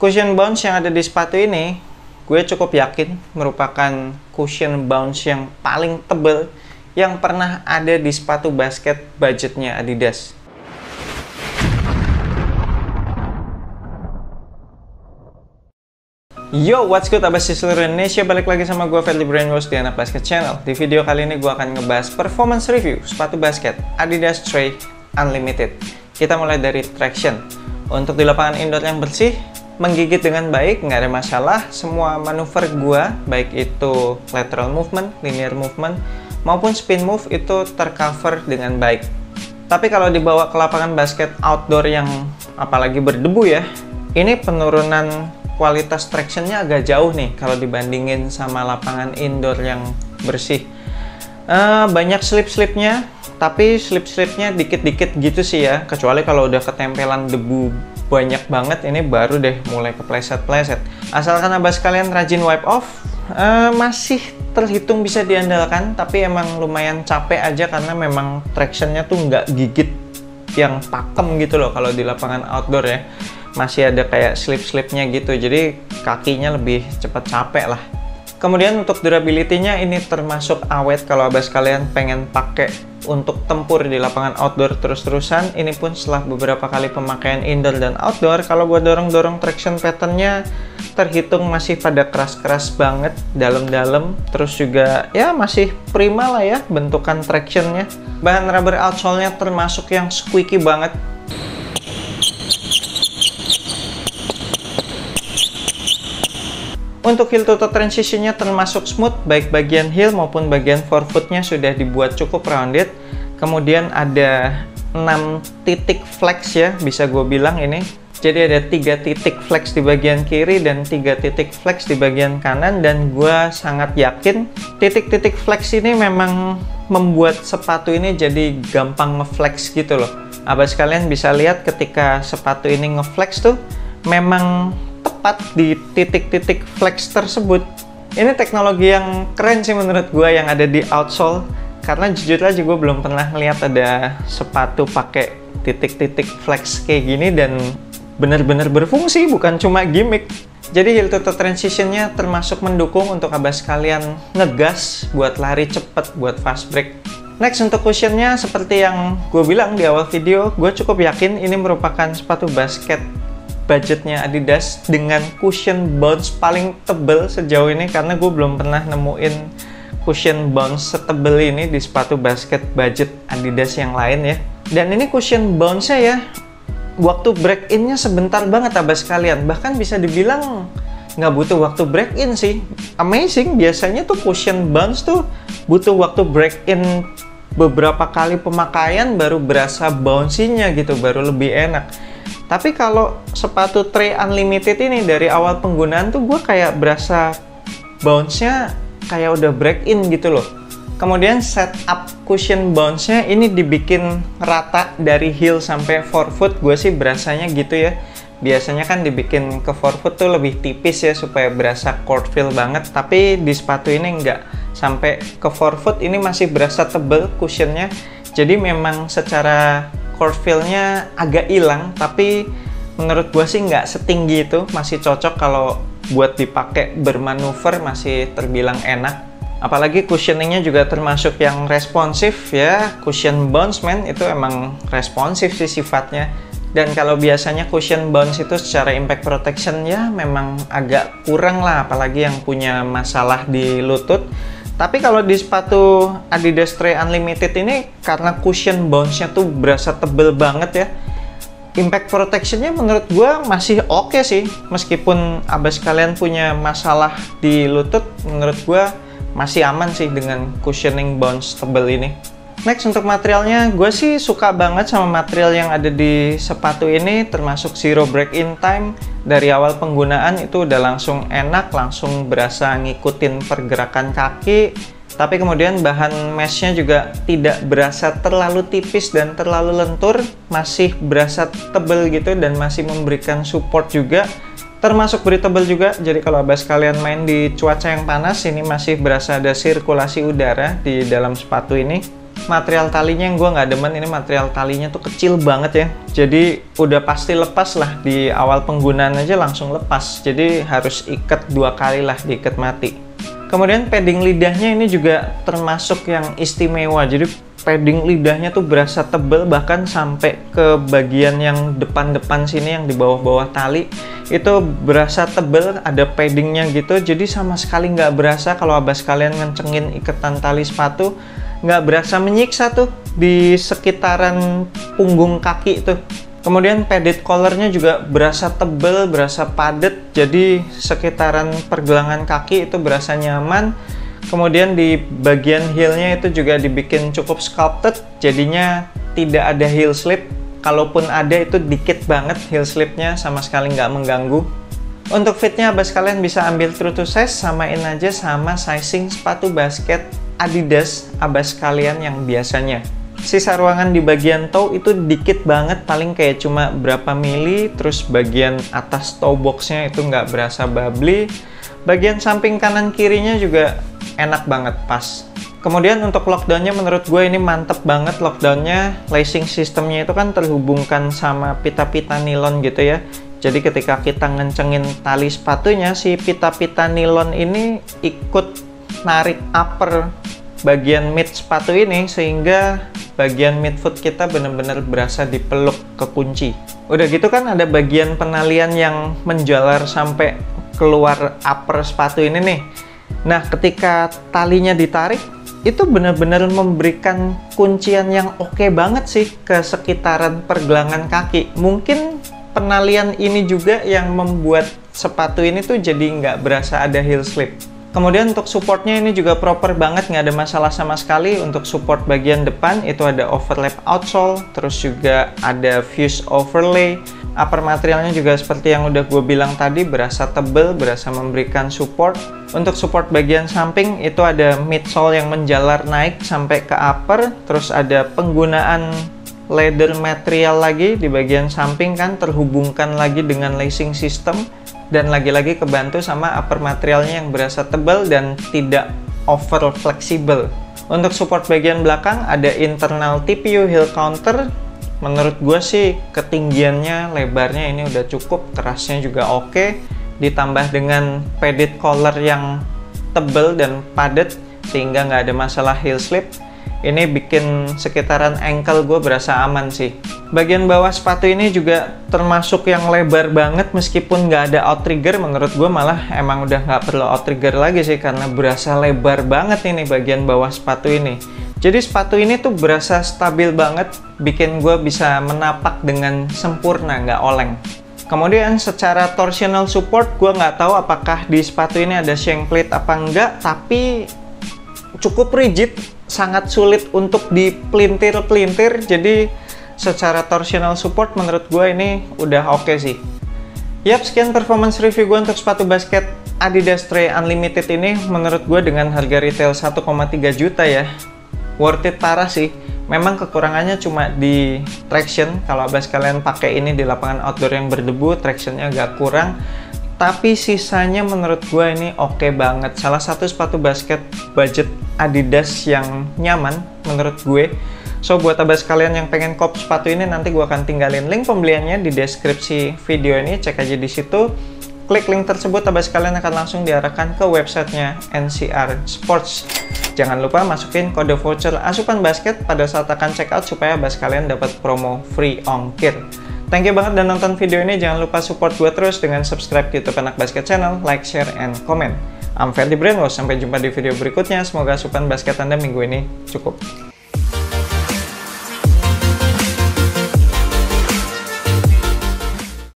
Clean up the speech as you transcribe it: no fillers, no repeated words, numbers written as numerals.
Cushion bounce yang ada di sepatu ini, gue cukup yakin merupakan cushion bounce yang paling tebal yang pernah ada di sepatu basket budgetnya Adidas. Yo, what's good abas di seluruh Indonesia, balik lagi sama gue Fadly Brainwash di Anak Basket Channel. Di video kali ini gue akan ngebahas performance review sepatu basket Adidas Trae Unlimited. Kita mulai dari traction. Untuk di lapangan indoor yang bersih, menggigit dengan baik, nggak ada masalah. Semua manuver gue, baik itu lateral movement, linear movement, maupun spin move itu tercover dengan baik. Tapi kalau dibawa ke lapangan basket outdoor yang apalagi berdebu ya, ini penurunan kualitas tractionnya agak jauh nih kalau dibandingin sama lapangan indoor yang bersih. Banyak slip-slipnya, tapi slip-slipnya dikit-dikit gitu sih ya, kecuali kalau udah ketempelan debu banyak banget, ini baru deh mulai kepleset-pleset. Asalkan abas kalian rajin wipe off, masih terhitung bisa diandalkan, tapi emang lumayan capek aja karena memang tractionnya tuh nggak gigit yang pakem gitu loh kalau di lapangan outdoor ya. Masih ada kayak slip-slipnya gitu, jadi kakinya lebih cepat capek lah. Kemudian untuk durability-nya ini termasuk awet kalau abas kalian pengen pakai untuk tempur di lapangan outdoor terus-terusan. Ini pun setelah beberapa kali pemakaian indoor dan outdoor, kalau buat dorong-dorong traction pattern-nya terhitung masih pada keras-keras banget, dalam-dalam, terus juga ya masih prima lah ya bentukan traction-nya. Bahan rubber outsole-nya termasuk yang squeaky banget. Untuk heel to toe transition-nya termasuk smooth, baik bagian heel maupun bagian forefoot-nya sudah dibuat cukup rounded. Kemudian ada 6 titik flex ya, bisa gue bilang ini. Jadi ada 3 titik flex di bagian kiri dan 3 titik flex di bagian kanan, dan gue sangat yakin titik-titik flex ini memang membuat sepatu ini jadi gampang ngeflex gitu loh. Abas kalian bisa lihat ketika sepatu ini ngeflex tuh memang tepat di titik-titik flex tersebut. Ini teknologi yang keren sih menurut gue yang ada di outsole, karena jujur aja gue belum pernah ngeliat ada sepatu pakai titik-titik flex kayak gini dan benar-benar berfungsi, bukan cuma gimmick. Jadi heel to toe transition-nya termasuk mendukung untuk abas kalian ngegas buat lari cepet, buat fast break. Next, untuk cushion-nya seperti yang gue bilang di awal video, gue cukup yakin ini merupakan sepatu basket budgetnya Adidas dengan cushion bounce paling tebel sejauh ini, karena gue belum pernah nemuin cushion bounce setebel ini di sepatu basket budget Adidas yang lain ya. Dan ini cushion bounce-nya ya, waktu break in-nya sebentar banget abas kalian, bahkan bisa dibilang nggak butuh waktu break in sih. Amazing, biasanya tuh cushion bounce tuh butuh waktu break in beberapa kali pemakaian baru berasa bouncy-nya gitu, baru lebih enak. Tapi kalau sepatu Trae Unlimited ini dari awal penggunaan tuh gue kayak berasa bounce-nya kayak udah break in gitu loh. Kemudian setup cushion bounce-nya ini dibikin rata dari heel sampai forefoot, gue sih berasanya gitu ya. Biasanya kan dibikin ke forefoot tuh lebih tipis ya supaya berasa court feel banget, tapi di sepatu ini enggak. Sampai ke forefoot ini masih berasa tebel cushionnya. Jadi memang secara court feel-nya agak hilang, tapi menurut gue sih nggak setinggi itu, masih cocok kalau buat dipakai bermanuver, masih terbilang enak. Apalagi cushioning-nya juga termasuk yang responsif ya, cushion bounce man itu emang responsif sih sifatnya. Dan kalau biasanya cushion bounce itu secara impact protection ya memang agak kurang lah, apalagi yang punya masalah di lutut. Tapi kalau di sepatu Adidas Trae Unlimited ini, karena cushion bounce-nya tuh berasa tebel banget ya, impact protection-nya menurut gue masih oke sih. Meskipun abas kalian punya masalah di lutut, menurut gue masih aman sih dengan cushioning bounce tebel ini. Next, untuk materialnya, gue sih suka banget sama material yang ada di sepatu ini, termasuk zero break-in time. Dari awal penggunaan itu udah langsung enak, langsung berasa ngikutin pergerakan kaki. Tapi kemudian bahan mesh-nya juga tidak berasa terlalu tipis dan terlalu lentur, masih berasa tebel gitu dan masih memberikan support juga. Termasuk breathable juga, jadi kalau abas kalian main di cuaca yang panas, ini masih berasa ada sirkulasi udara di dalam sepatu ini. material talinya yang gue nggak demen, ini material talinya tuh kecil banget ya. Jadi udah pasti lepas lah, di awal penggunaan aja langsung lepas. Jadi harus ikat 2 kali lah, diikat mati. Kemudian padding lidahnya ini juga termasuk yang istimewa. Jadi padding lidahnya tuh berasa tebel, bahkan sampai ke bagian yang depan-depan sini yang di bawah-bawah tali itu berasa tebel, ada paddingnya gitu. Jadi sama sekali nggak berasa kalau abas kalian ngencengin iketan tali sepatu, nggak berasa menyiksa tuh di sekitaran punggung kaki tuh. Kemudian padded collarnya juga berasa tebel, berasa padat, jadi sekitaran pergelangan kaki itu berasa nyaman. Kemudian di bagian heelnya itu juga dibikin cukup sculpted, jadinya tidak ada heel slip. Kalaupun ada itu dikit banget heel slipnya, sama sekali nggak mengganggu. Untuk fitnya abas kalian bisa ambil true to size, samain aja sama sizing sepatu basket Adidas abas kalian yang biasanya. Sisa ruangan di bagian toe itu dikit banget, paling kayak cuma berapa mili. Terus bagian atas toe boxnya itu nggak berasa bubbly. Bagian samping kanan kirinya juga enak banget, pas. Kemudian untuk lockdownnya menurut gue ini mantep banget lockdownnya. Lacing sistemnya itu kan terhubungkan sama pita-pita nilon gitu ya. Jadi ketika kita ngencengin tali sepatunya, si pita-pita nilon ini ikut narik upper bagian mid sepatu ini, sehingga bagian midfoot kita benar-benar berasa dipeluk kekunci. Udah gitu kan ada bagian penalian yang menjalar sampai keluar upper sepatu ini nih. Nah, ketika talinya ditarik, itu benar-benar memberikan kuncian yang oke banget sih ke sekitaran pergelangan kaki. Mungkin penalian ini juga yang membuat sepatu ini tuh jadi nggak berasa ada heel slip. Kemudian untuk supportnya ini juga proper banget, nggak ada masalah sama sekali. Untuk support bagian depan itu ada overlap outsole, terus juga ada fuse overlay. Upper materialnya juga seperti yang udah gue bilang tadi, berasa tebel, berasa memberikan support. Untuk support bagian samping itu ada midsole yang menjalar naik sampai ke upper, terus ada penggunaan leather material lagi di bagian samping kan, terhubungkan lagi dengan lacing system. Dan lagi-lagi kebantu sama upper materialnya yang berasa tebal dan tidak over fleksibel. Untuk support bagian belakang ada internal TPU heel counter. Menurut gue sih ketinggiannya, lebarnya ini udah cukup, kerasnya juga oke. Ditambah dengan padded collar yang tebal dan padat sehingga nggak ada masalah heel slip. Ini bikin sekitaran ankle gue berasa aman sih. Bagian bawah sepatu ini juga termasuk yang lebar banget, meskipun nggak ada outrigger. Menurut gue malah emang udah nggak perlu outrigger lagi sih, karena berasa lebar banget ini bagian bawah sepatu ini. Jadi sepatu ini tuh berasa stabil banget, bikin gue bisa menapak dengan sempurna, nggak oleng. Kemudian secara torsional support, gue nggak tahu apakah di sepatu ini ada shank plate apa enggak, tapi cukup rigid, sangat sulit untuk dipelintir-pelintir. Jadi secara torsional support menurut gue ini udah oke sih. Yap, sekian performance review gue untuk sepatu basket Adidas Stray Unlimited ini. Menurut gue dengan harga retail 1,3 juta ya, worth it parah sih. Memang kekurangannya cuma di traction. Kalau abas kalian pakai ini di lapangan outdoor yang berdebu, tractionnya agak kurang. Tapi sisanya menurut gue ini oke banget. Salah satu sepatu basket budget Adidas yang nyaman menurut gue. So buat abas kalian yang pengen kop sepatu ini, nanti gue akan tinggalin link pembeliannya di deskripsi video ini. Cek aja di situ. Klik link tersebut, abas kalian akan langsung diarahkan ke websitenya NCR Sports. Jangan lupa masukin kode voucher Asupan Basket pada saat akan check out supaya abas kalian dapat promo free ongkir. Thank you banget udah nonton video ini. Jangan lupa support gue terus dengan subscribe YouTube Anak Basket Channel, like, share, and comment. I'm Ferdy Brainwash. Sampai jumpa di video berikutnya. Semoga asupan basket Anda minggu ini cukup.